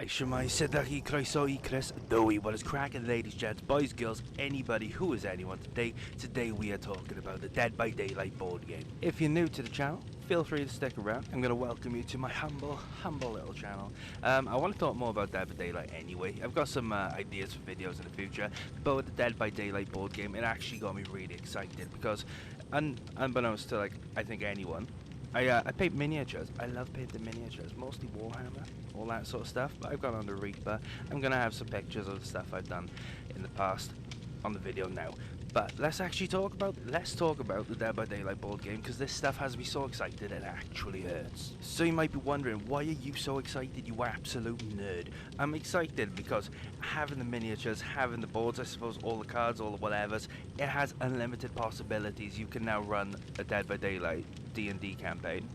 Shemai Sedaki Kroisoi Chris Doi. What is cracking, ladies, gents, boys, girls, anybody who is anyone today we are talking about the Dead by Daylight board game. If you're new to the channel, feel free to stick around. I'm going to welcome you to my humble little channel. I want to talk more about Dead by Daylight anyway. I've got some ideas for videos in the future, but with the Dead by Daylight board game, it actually got me really excited because, unbeknownst to I think anyone, I paint miniatures. I love painting miniatures, mostly Warhammer, all that sort of stuff, but I've gone on the Reaper. I'm going to have some pictures of the stuff I've done in the past on the video now. But let's talk about the Dead by Daylight board game, because this stuff has me so excited it actually hurts. So you might be wondering, why are you so excited, you absolute nerd? I'm excited because having the miniatures, having the boards, I suppose, all the cards, all the whatevers, it has unlimited possibilities. You can now run a Dead by Daylight D&D campaign.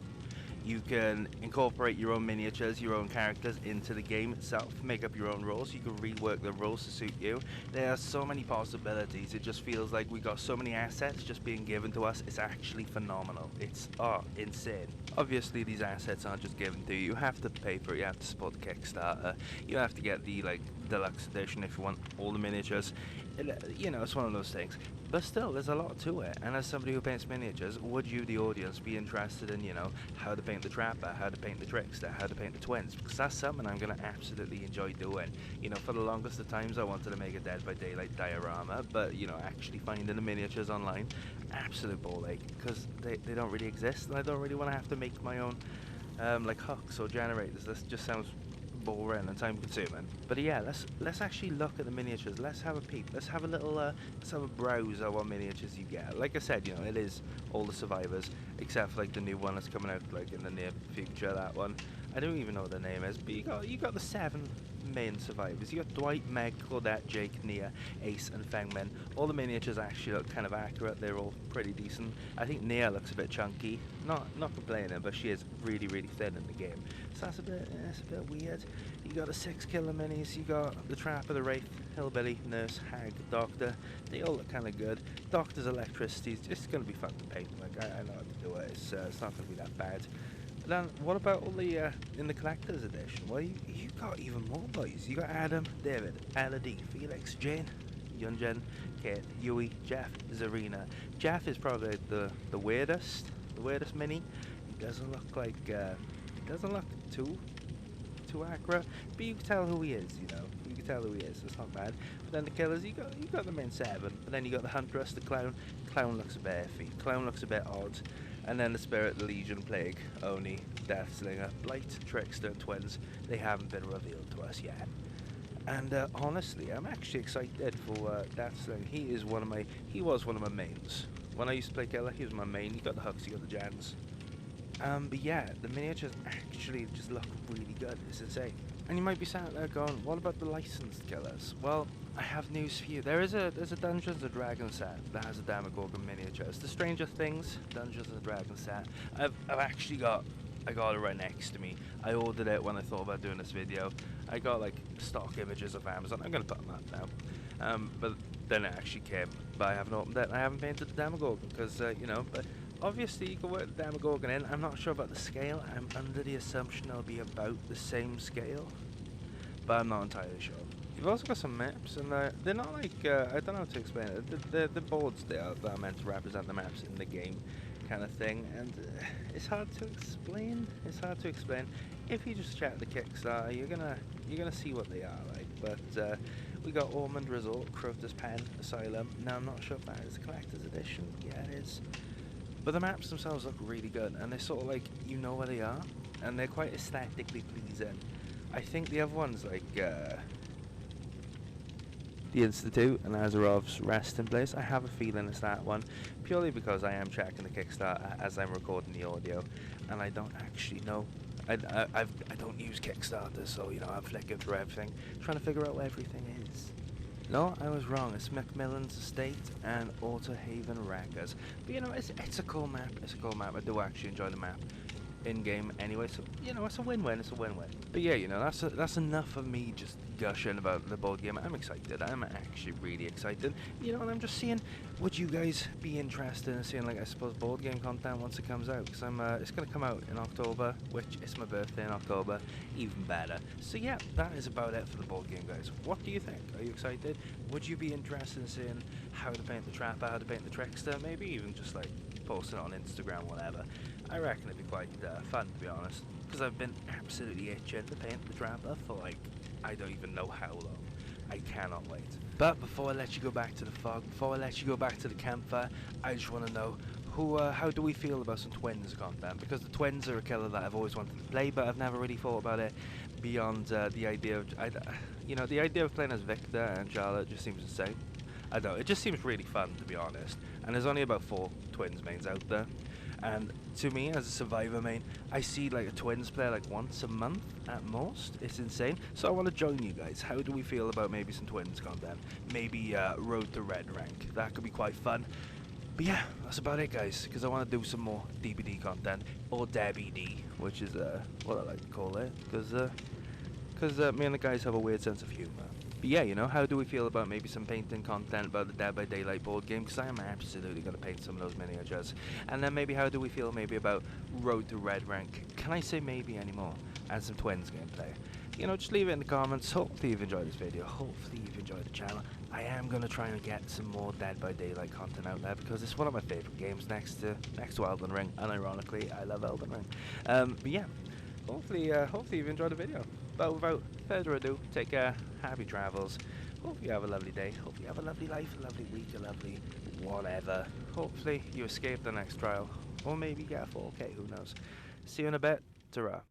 You can incorporate your own miniatures, your own characters into the game itself, make up your own rules. You can rework the rules to suit you. There are so many possibilities. It just feels like we got so many assets just being given to us. It's actually phenomenal. It's insane. Obviously these assets aren't just given to you. You have to pay for it. You have to support the Kickstarter. You have to get the deluxe edition if you want all the miniatures. It's one of those things. But still, there's a lot to it, and as somebody who paints miniatures, would you, the audience, be interested in, how to paint the Trapper, how to paint the Trickster, how to paint the Twins? Because that's something I'm going to absolutely enjoy doing. For the longest of times I wanted to make a Dead by Daylight diorama, but, actually finding the miniatures online, absolute ball ache, because they don't really exist, and I don't really want to have to make my own, hooks or generators. This just sounds boring and time consuming. But yeah, let's actually look at the miniatures. Let's have a peep. Let's have a little let's have a browse at what miniatures you get. Like I said, it is all the survivors except for the new one that's coming out in the near future. That one, I don't even know what the name is, but you got the 7 main survivors. You got Dwight, Meg, Claudette, Jake, Nia, Ace, and Fengmin. All the miniatures actually look kind of accurate. They're all pretty decent. I think Nia looks a bit chunky. Not complaining, but she is really thin in the game. So that's a bit weird. You got the 6 killer minis. You got the Trapper, the Wraith, Hillbilly, Nurse, Hag, Doctor. They all look kind of good. Doctor's electricity is just going to be fun to paint. I know how to do it. It's not going to be that bad. Then what about all the in the collector's edition? Well, you got even more boys. You got Adam, David, Elodie, Felix, Jane, Yunjen, Kate, Yui, Jeff, Zarina. Jeff is probably the weirdest mini. He doesn't look too accurate, but you can tell who he is. You can tell who he is. It's not bad. But then the killers, you got the main 7. But then you got the Huntress, the Clown. Clown looks a bit iffy. Clown looks a bit odd. And then the Spirit, the Legion, Plague, Oni, Deathslinger, Blight, Trickster, and Twins. They haven't been revealed to us yet. And honestly, I'm actually excited for Deathslinger. He was one of my mains. When I used to play Killer, he was my main. You got the hooks, you got the jans. But yeah, the miniatures actually just look really good. It's insane. And you might be sat there going, what about the licensed killers? Well, I have news for you. There's a Dungeons & Dragons set that has a Demogorgon miniature. It's the Stranger Things Dungeons & Dragons set. I got it right next to me. I ordered it when I thought about doing this video. I got stock images of Amazon. I'm gonna put them up now. But then it actually came. But I haven't opened it. I haven't painted the Demogorgon because but obviously you can work the Demogorgon in. I'm not sure about the scale. I'm under the assumption it'll be about the same scale, but I'm not entirely sure. You've also got some maps, and they're not I don't know how to explain it. The boards there that are meant to represent the maps in the game, kind of thing, and it's hard to explain. If you just check the Kickstarter, you're gonna see what they are like. But we got Ormond Resort, Crotus Pen, Asylum. Now I'm not sure if that is a collector's edition. Yeah, it is. But the maps themselves look really good, and they're sort of where they are, and they're quite aesthetically pleasing. I think the other ones the Institute and Azerov's Resting Place, I have a feeling it's that one, purely because I am checking the Kickstarter as I'm recording the audio, and I don't actually know. I don't use Kickstarter, so I'm flicking through everything, trying to figure out where everything is. No, I was wrong. It's Macmillan's Estate and Auto Haven Wreckers. But it's a cool map. I do actually enjoy the map. in game anyway, so you know it's a win-win. It's a win-win. But yeah, you know that's enough of me just gushing about the board game. I'm excited. I'm actually really excited. You know, and I'm just seeing, would you guys be interested in seeing, like, I suppose, board game content once it comes out? Because it's gonna come out in October, which is my birthday in October, even better. So yeah, that is about it for the board game, guys. What do you think? Are you excited? Would you be interested in seeing how to paint the trapper, how to paint the trickster, maybe even just like posting it on Instagram, whatever? I reckon it'd be quite fun, to be honest, because I've been absolutely itching to paint the trapper for, like, I don't even know how long. I cannot wait. But before I let you go back to the fog, before I let you go back to the campfire, I just want to know how do we feel about some twins content? Because the twins are a killer that I've always wanted to play, but I've never really thought about it beyond the idea of, you know, the idea of playing as Victor and Charlotte just seems insane. I don't know, it just seems really fun, to be honest. And there's only about 4 twins mains out there. And to me, as a survivor main, I see like a twins player like once a month at most. It's insane. So I want to join you guys. How do we feel about maybe some twins content? Maybe Road to Red rank. That could be quite fun. But yeah, that's about it, guys, because I want to do some more DBD content, or Debbie D, which is what I like to call it, because me and the guys have a weird sense of humor. But yeah, you know, how do we feel about maybe some painting content about the Dead by Daylight board game? Because I am absolutely going to paint some of those miniatures. And then maybe how do we feel maybe about Road to Red rank? Can I say maybe anymore? And some twins gameplay. You know, just leave it in the comments. Hopefully you've enjoyed this video. Hopefully you've enjoyed the channel. I am going to try and get some more Dead by Daylight content out there, because it's one of my favourite games next to Elden Ring. And ironically, I love Elden Ring. But yeah, hopefully you've enjoyed the video. But without further ado, take care, happy travels. Hope you have a lovely day. Hope you have a lovely life, a lovely week, a lovely whatever. Hopefully you escape the next trial. Or maybe get a 4K, who knows. See you in a bit. Ta-ra.